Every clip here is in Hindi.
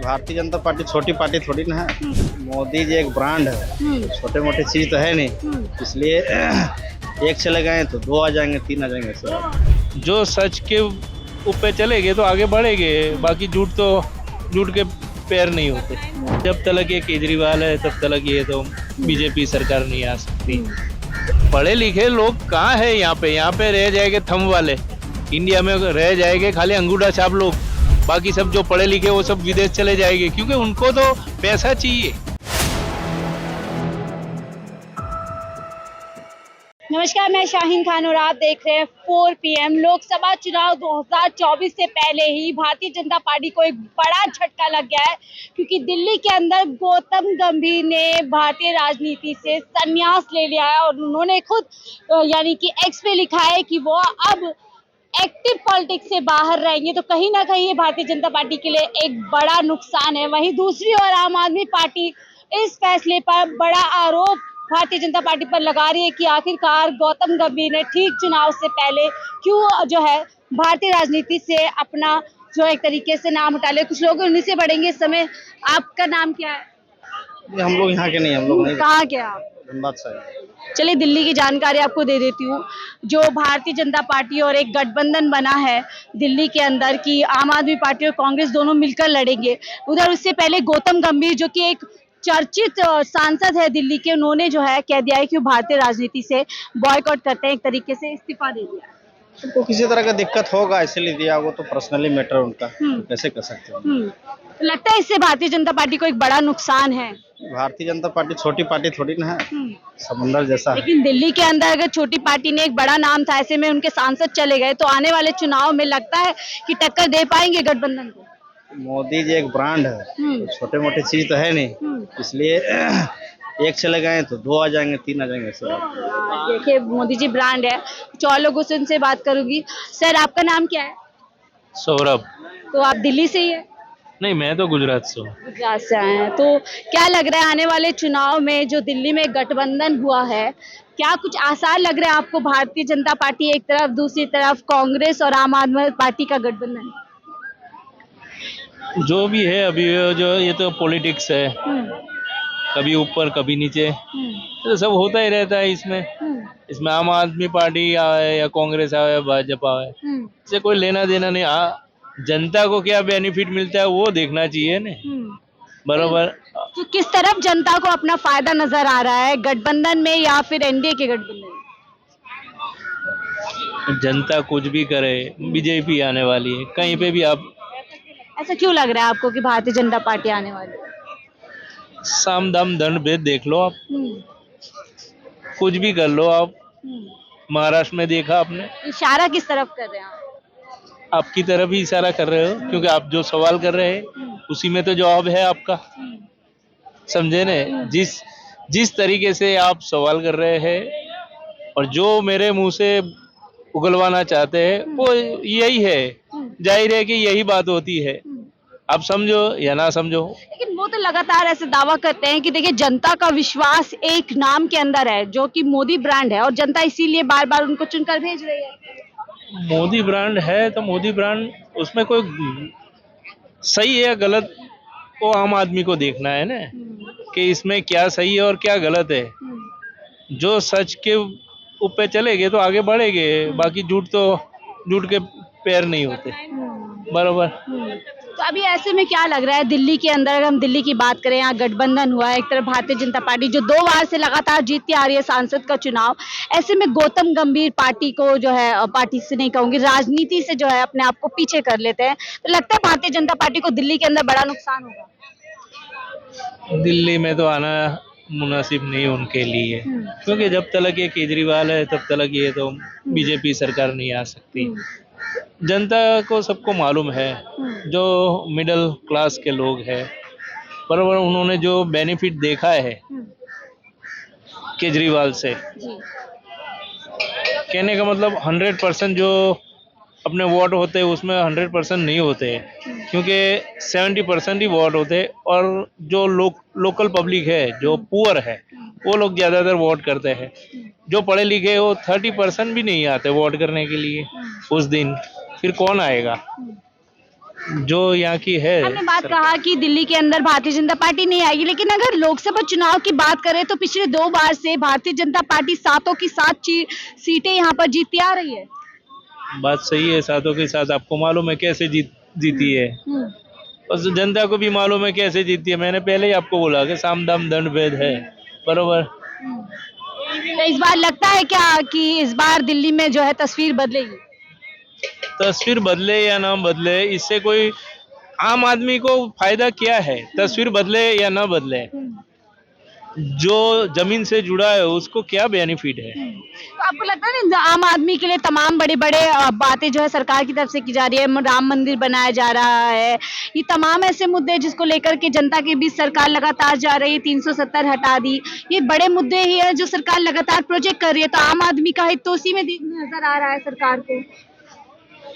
भारतीय जनता पार्टी छोटी पार्टी थोड़ी ना है। मोदी जी एक ब्रांड है, छोटे मोटे चीज तो है नहीं, इसलिए एक चले गए तो दो आ जाएंगे, तीन आ जाएंगे सर। जो सच के ऊपर चलेंगे तो आगे बढ़ेंगे, बाकी झूठ के पैर नहीं होते। जब तक ये केजरीवाल है तब तक ये तो बीजेपी सरकार नहीं आ सकती। पढ़े लिखे लोग कहाँ है यहाँ पे रह जाएंगे थंब वाले, इंडिया में रह जाएंगे खाली अंगूठा छाप लोग, बाकी सब जो पढ़े लिखे वो सब विदेश चले जाएंगे, क्योंकि उनको तो पैसा चाहिए। नमस्कार, मैं शाहीन खान और आप देख रहे हैं 4 PM। लोकसभा चुनाव 2024 से पहले ही भारतीय जनता पार्टी को एक बड़ा झटका लग गया है, क्योंकि दिल्ली के अंदर गौतम गंभीर ने भारतीय राजनीति से संन्यास ले लिया है और उन्होंने खुद यानी कि एक्स पे लिखा है कि वो अब एक्टिव पॉलिटिक्स से बाहर रहेंगे। तो कहीं ना कहीं ये भारतीय जनता पार्टी के लिए एक बड़ा नुकसान है। वहीं दूसरी ओर आम आदमी पार्टी इस फैसले पर बड़ा आरोप भारतीय जनता पार्टी पर लगा रही है कि आखिरकार गौतम गंभीर ने ठीक चुनाव से पहले क्यों जो है भारतीय राजनीति से अपना जो एक तरीके से नाम हटा लिया। कुछ लोग उन्हीं से बढ़ेंगे इस समय। आपका नाम क्या है? हम लोग यहाँ के नहीं, हम लोग नहीं। कहाँ के आप? धनबाद साहब। चलिए, दिल्ली की जानकारी आपको दे देती हूँ। जो भारतीय जनता पार्टी और एक गठबंधन बना है दिल्ली के अंदर कि आम आदमी पार्टी और कांग्रेस दोनों मिलकर लड़ेंगे, उधर उससे पहले गौतम गंभीर जो कि एक चर्चित सांसद है दिल्ली के, उन्होंने जो है कह दिया है कि वो भारतीय राजनीति से बॉयकॉट करते हैं, एक तरीके से इस्तीफा दे दिया। उनको किसी तरह का दिक्कत होगा इसलिए दिया, वो तो पर्सनली मैटर उनका, कैसे कर सकते हैं। तो लगता है इससे भारतीय जनता पार्टी को एक बड़ा नुकसान है। भारतीय जनता पार्टी छोटी पार्टी थोड़ी ना है, समंदर जैसा है। लेकिन दिल्ली के अंदर अगर छोटी पार्टी ने एक बड़ा नाम था, ऐसे में उनके सांसद चले गए, तो आने वाले चुनाव में लगता है कि टक्कर दे पाएंगे गठबंधन को। मोदी जी एक ब्रांड है, छोटे मोटे चीज तो है नहीं, इसलिए एक चले गए तो दो आ जाएंगे, तीन आ जाएंगे सर। देखिए, मोदी जी ब्रांड है। कुछ और लोगों से उनसे बात करूंगी। सर, आपका नाम क्या है? सौरभ। तो आप दिल्ली से ही है? नहीं, मैं तो गुजरात से हूँ। गुजरात से आए हैं। तो क्या लग रहा है आने वाले चुनाव में जो दिल्ली में गठबंधन हुआ है, क्या कुछ आसार लग रहा है आपको? भारतीय जनता पार्टी एक तरफ, दूसरी तरफ कांग्रेस और आम आदमी पार्टी का गठबंधन। जो भी है अभी जो ये तो पॉलिटिक्स है, कभी ऊपर कभी नीचे, तो सब होता ही रहता है इसमें आम आदमी पार्टी आए या कांग्रेस आए या भाजपा आए, इससे कोई लेना देना नहीं। जनता को क्या बेनिफिट मिलता है वो देखना चाहिए ना, बराबर। तो किस तरफ जनता को अपना फायदा नजर आ रहा है, गठबंधन में या फिर एनडीए के गठबंधन में? जनता कुछ भी करे, बीजेपी आने वाली है कहीं पे भी। आप ऐसा क्यों लग रहा है आपको कि भारतीय जनता पार्टी आने वाली है? साम दाम दंड भेद देख लो आप, कुछ भी कर लो आप। महाराष्ट्र में देखा आपने। इशारा किस तरफ कर रहे हैं आप? आपकी तरफ ही इशारा कर रहे हो, क्योंकि आप जो सवाल कर रहे हैं उसी में तो जवाब है आपका, समझे ने। जिस तरीके से आप सवाल कर रहे हैं और जो मेरे मुंह से उगलवाना चाहते हैं वो यही है, जाहिर है कि यही बात होती है। आप समझो या ना समझो। लेकिन वो तो लगातार ऐसे दावा करते हैं कि देखिए, जनता का विश्वास एक नाम के अंदर है जो कि मोदी ब्रांड है, और जनता इसीलिए बार बार उनको चुनकर भेज रही है। मोदी ब्रांड है तो मोदी ब्रांड, उसमें कोई सही है या गलत वो आम आदमी को देखना है ना, कि इसमें क्या सही है और क्या गलत है। जो सच के ऊपर चलेंगे तो आगे बढ़ेंगे, बाकी झूठ के पैर नहीं होते, बराबर। तो अभी ऐसे में क्या लग रहा है दिल्ली के अंदर, अगर हम दिल्ली की बात करें, यहाँ गठबंधन हुआ है, एक तरफ भारतीय जनता पार्टी जो 2 बार से लगातार जीतती आ रही है सांसद का चुनाव, ऐसे में गौतम गंभीर पार्टी को जो है, पार्टी से नहीं कहूंगी, राजनीति से जो है अपने आप को पीछे कर लेते हैं, तो लगता है भारतीय जनता पार्टी को दिल्ली के अंदर बड़ा नुकसान होगा। दिल्ली में तो आना मुनासिब नहीं उनके लिए, क्योंकि जब तक ये केजरीवाल है तब तक ये तो बीजेपी सरकार नहीं आ सकती। जनता को सबको मालूम है, जो मिडिल क्लास के लोग हैं, बराबर, उन्होंने जो बेनिफिट देखा है केजरीवाल से, कहने का मतलब 100% जो अपने वोट होते हैं उसमें 100% नहीं होते हैं, क्योंकि 70% ही वोट होते हैं, और जो लोकल पब्लिक है, जो पुअर है, वो लोग ज़्यादातर वोट करते हैं। जो पढ़े लिखे वो 30% भी नहीं आते वोट करने के लिए उस दिन, फिर कौन आएगा? जो यहाँ की है हमने बात कहा कि दिल्ली के अंदर भारतीय जनता पार्टी नहीं आएगी, लेकिन अगर लोकसभा चुनाव की बात करें तो पिछले 2 बार से भारतीय जनता पार्टी सातों की 7 सीटें यहाँ पर जीतती आ रही है। बात सही है, साथों के साथ आपको मालूम है कैसे जीती है, और जनता को भी मालूम है कैसे जीती है। मैंने पहले ही आपको बोला कि साम दाम दंड भेद है, बरोबर। तो इस बार लगता है क्या कि इस बार दिल्ली में जो है तस्वीर बदलेगी? तस्वीर बदले या ना बदले, इससे कोई आम आदमी को फायदा क्या है? तस्वीर बदले या ना बदले, जो जमीन से जुड़ा है उसको क्या बेनिफिट है? तो आपको लगता है ना आम आदमी के लिए तमाम बड़े बड़े बातें जो है सरकार की तरफ से की जा रही है, राम मंदिर बनाया जा रहा है, ये तमाम ऐसे मुद्दे जिसको लेकर के जनता के बीच सरकार लगातार जा रही है, 370 हटा दी, ये बड़े मुद्दे ही है जो सरकार लगातार प्रोजेक्ट कर रही है, तो आम आदमी का हित तो उसी में नजर आ रहा है सरकार को।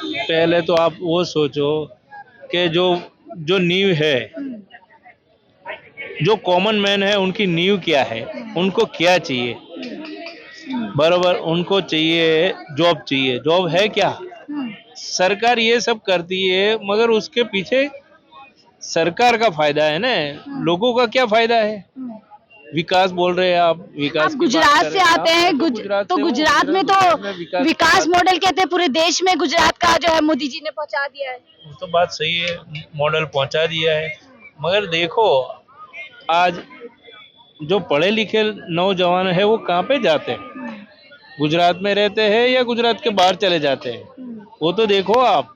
पहले तो आप वो सोचो कि जो नींव है, जो कॉमन मैन है, उनकी नींव क्या है, उनको क्या चाहिए, बरोबर। उनको चाहिए जॉब, चाहिए जॉब है क्या? सरकार ये सब करती है, मगर उसके पीछे सरकार का फायदा है ना, लोगों का क्या फायदा है? विकास बोल रहे हैं आप, विकास आप गुजरात से आते हैं, तो गुजरात में तो विकास मॉडल कहते हैं, पूरे देश में गुजरात का जो है मोदी जी ने पहुंचा दिया है। वो तो बात सही है, मॉडल पहुंचा दिया है, मगर देखो आज जो पढ़े लिखे नौजवान है वो कहाँ पे जाते हैं? गुजरात में रहते हैं या गुजरात के बाहर चले जाते हैं? वो तो देखो आप।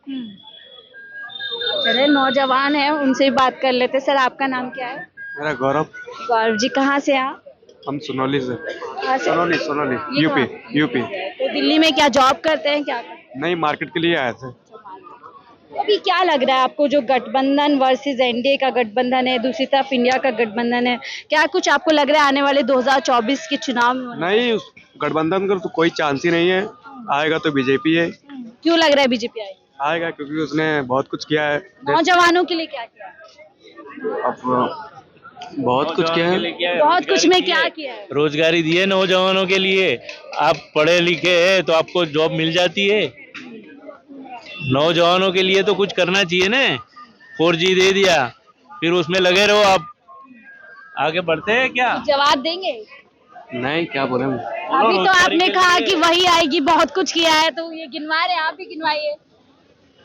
चले नौजवान है, उनसे ही बात कर लेते। सर आपका नाम क्या है? मेरा गौरव। गौरव जी, कहाँ से आप? हम सोनौली से। कहाँ से? सोनौली ये यूपी। तो दिल्ली में क्या जॉब करते हैं, क्या करते हैं? नहीं, मार्केट के लिए आए थे। अभी क्या लग रहा है आपको, जो गठबंधन वर्सेस एनडीए का गठबंधन है, दूसरी तरफ इंडिया का गठबंधन है, क्या कुछ आपको लग रहा है आने वाले 2024 के चुनाव में? नहीं, उस गठबंधन का तो कोई चांस ही नहीं है, आएगा तो बीजेपी है। क्यों लग रहा है बीजेपी आएगा? क्योंकि उसने बहुत कुछ किया है, नौजवानों के लिए क्या किया? अब बहुत कुछ किया है। बहुत कुछ में क्या किया है? रोजगारी दी है नौजवानों के लिए। आप पढ़े लिखे हैं तो आपको जॉब मिल जाती है, नौजवानों के लिए तो कुछ करना चाहिए ना। 4G दे दिया, फिर उसमें लगे रहो, आप आगे बढ़ते हैं क्या? जवाब देंगे? नहीं, क्या बोले हम? अभी तो आपने कहा कि वही आएगी, बहुत कुछ किया है, तो ये गिनवा रहे हैं, आप भी गिनवाइए।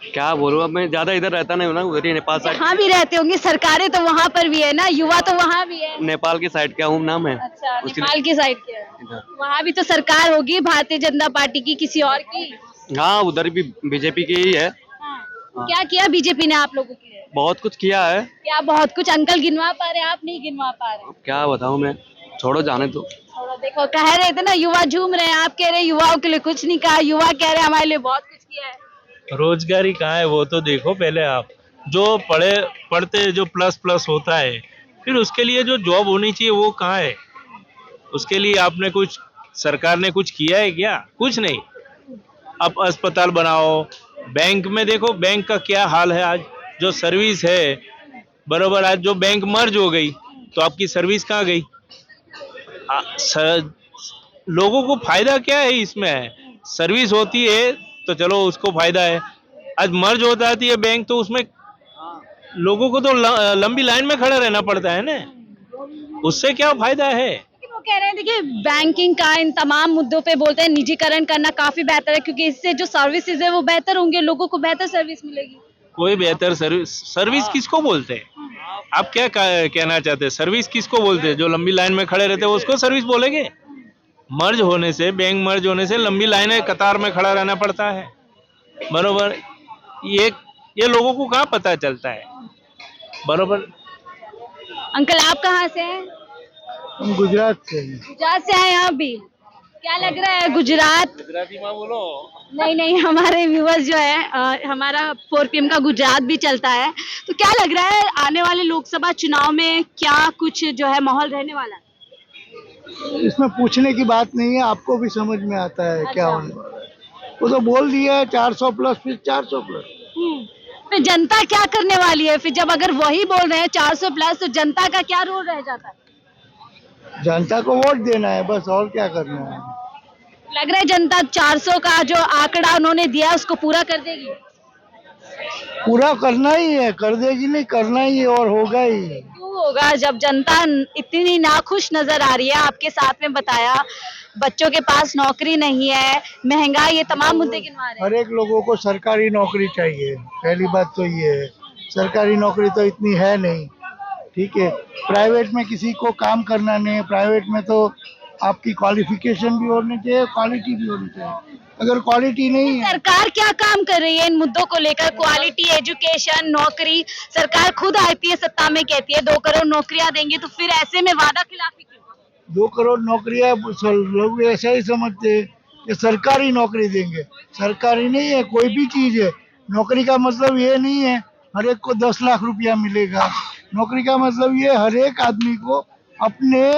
क्या बोलूं, अब मैं ज्यादा इधर रहता नहीं हूँ ना, उधर ही नेपाल साइड। हाँ भी रहते होंगे, सरकारें तो वहाँ पर भी है ना, युवा तो वहाँ भी है। नेपाल की साइड का हूँ, नाम है। अच्छा, नेपाल की साइड के है। वहाँ भी तो सरकार होगी भारतीय जनता पार्टी की, किसी और की? हाँ, उधर भी बीजेपी की ही है। हाँ। क्या किया बीजेपी ने आप लोगों के लिए? बहुत कुछ किया है। क्या बहुत कुछ? अंकल गिनवा पा रहे हैं, आप नहीं गिनवा पा रहे? क्या बताऊं मैं, छोड़ो, जाने दो। थोड़ा देखो, कह रहे थे ना युवा झूम रहे हैं, आप कह रहे हैं युवाओं के लिए कुछ नहीं कहा, युवा कह रहे हैं हमारे लिए बहुत कुछ किया है। रोजगारी कहाँ है वो तो देखो पहले आप। जो पढ़ते जो प्लस होता है, फिर उसके लिए जो जॉब होनी चाहिए वो कहाँ है? उसके लिए आपने कुछ, सरकार ने कुछ किया है क्या? कुछ नहीं। अब अस्पताल बनाओ, बैंक में देखो, बैंक का क्या हाल है आज, जो सर्विस है, बरोबर। आज जो बैंक मर्ज हो गई तो आपकी सर्विस कहाँ गई? लोगों को फायदा क्या है इसमें? सर्विस होती है तो चलो उसको फायदा है, आज मर्ज हो जाती है बैंक तो उसमें लोगों को तो लंबी लाइन में खड़ा रहना पड़ता है ना, उससे क्या फायदा है? वो कह रहे हैं देखिए, बैंकिंग का इन तमाम मुद्दों पे बोलते हैं निजीकरण करना काफी बेहतर है, क्योंकि इससे जो सर्विसेज है वो बेहतर होंगे, लोगों को बेहतर सर्विस मिलेगी। कोई बेहतर सर्विस किसको बोलते हैं? आप क्या कहना चाहते हैं? सर्विस किसको बोलते हैं? जो लंबी लाइन में खड़े रहते हैं उसको सर्विस बोलेंगे? मर्ज होने से, बैंक मर्ज होने से लंबी लाइनें कतार में खड़ा रहना पड़ता है, बरोबर। ये लोगों को कहाँ पता चलता है, बरोबर। अंकल आप कहाँ से हैं? हम गुजरात से हैं। गुजरात से हैं यहाँ भी। क्या लग रहा है गुजरात? गुजराती में बोलो। नहीं, हमारे व्यूअर्स जो है, हमारा 4 PM का गुजरात भी चलता है, तो क्या लग रहा है आने वाले लोकसभा चुनाव में क्या कुछ जो है माहौल रहने वाला है? इसमें पूछने की बात नहीं है, आपको भी समझ में आता है क्या होने वाला है। वो तो बोल दिया है 400 प्लस, फिर 400 प्लस। फिर जनता क्या करने वाली है? फिर जब अगर वही बोल रहे हैं 400 प्लस, तो जनता का क्या रोल रह जाता है? जनता को वोट देना है बस, और क्या करना है। लग रहा है जनता 400 का जो आंकड़ा उन्होंने दिया उसको पूरा कर देगी? पूरा करना ही है, कर देगी नहीं, करना ही है और होगा ही। क्यों होगा जब जनता इतनी नाखुश नजर आ रही है? आपके साथ में बताया बच्चों के पास नौकरी नहीं है, महंगाई, ये तमाम मुद्दे गिनवा रहे हैं। हर एक लोगों को सरकारी नौकरी चाहिए, पहली बात तो ये है। सरकारी नौकरी तो इतनी है नहीं, ठीक है। प्राइवेट में किसी को काम करना नहीं है, प्राइवेट में तो आपकी क्वालिफिकेशन भी होनी चाहिए, क्वालिटी भी होनी चाहिए। अगर क्वालिटी नहीं है, सरकार क्या काम कर रही है इन मुद्दों को लेकर? क्वालिटी, एजुकेशन, नौकरी, सरकार खुद आती है सत्ता में, कहती है 2 करोड़ नौकरियां देंगे, तो फिर ऐसे में वादा खिलाफी क्यों? 2 करोड़ नौकरियां लोग ऐसा ही समझते हैं कि सरकारी नौकरी देंगे। सरकारी नहीं है, कोई भी चीज है। नौकरी का मतलब ये नहीं है हर एक को 10 लाख रुपया मिलेगा। नौकरी का मतलब ये हर एक आदमी को अपने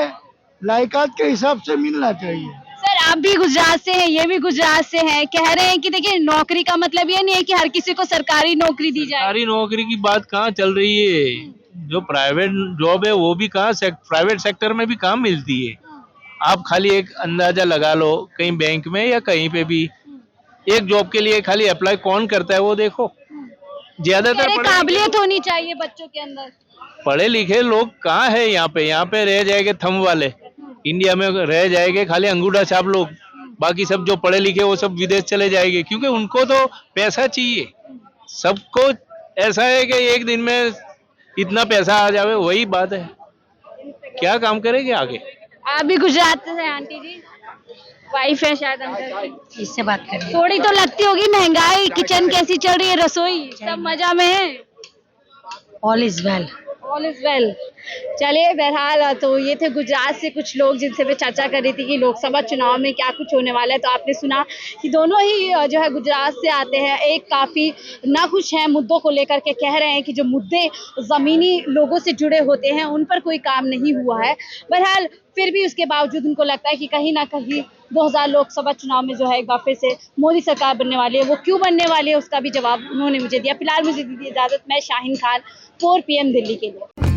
लायकात के हिसाब से मिलना चाहिए। सर आप भी गुजरात से हैं, ये भी गुजरात से हैं, कह रहे हैं कि देखिए नौकरी का मतलब ये नहीं है कि हर किसी को सरकारी नौकरी दी जाए। सरकारी नौकरी की बात कहाँ चल रही है? जो प्राइवेट जॉब है वो भी कहाँ प्राइवेट सेक्टर में भी कहाँ मिलती है? आप खाली एक अंदाजा लगा लो, कहीं बैंक में या कहीं पे भी एक जॉब के लिए खाली अप्लाई कौन करता है वो देखो। ज्यादातर काबिलियत होनी चाहिए बच्चों के अंदर। पढ़े लिखे लोग कहाँ है यहाँ पे रह जाएंगे थंब वाले, इंडिया में रह जाएंगे खाली अंगूठा छाप लोग, बाकी सब जो पढ़े लिखे वो सब विदेश चले जाएंगे, क्योंकि उनको तो पैसा चाहिए। सबको ऐसा है कि एक दिन में इतना पैसा आ जावे, वही बात है, क्या काम करेंगे आगे। आप भी गुजरात से हैं आंटी जी, वाइफ है शायद अंकल, इससे बात करें। थोड़ी तो लगती होगी महंगाई, किचन कैसी चल रही है, रसोई सब मजा में है? All is well. All is well. चलिए बहरहाल तो ये थे गुजरात से कुछ लोग जिनसे मैं चर्चा कर रही थी कि लोकसभा चुनाव में क्या कुछ होने वाला है। तो आपने सुना कि दोनों ही जो है गुजरात से आते हैं, एक काफ़ी नाखुश हैं मुद्दों को लेकर के, कह रहे हैं कि जो मुद्दे ज़मीनी लोगों से जुड़े होते हैं उन पर कोई काम नहीं हुआ है। बहरहाल फिर भी उसके बावजूद उनको लगता है कि कहीं ना कहीं 2000 लोकसभा चुनाव में जो है एक बार फिर से मोदी सरकार बनने वाली है। वो क्यों बनने वाली है उसका भी जवाब उन्होंने मुझे दिया। फिलहाल मुझे दीजिए इजाज़त, मैं शाहीन खान, 4 PM दिल्ली के लिए।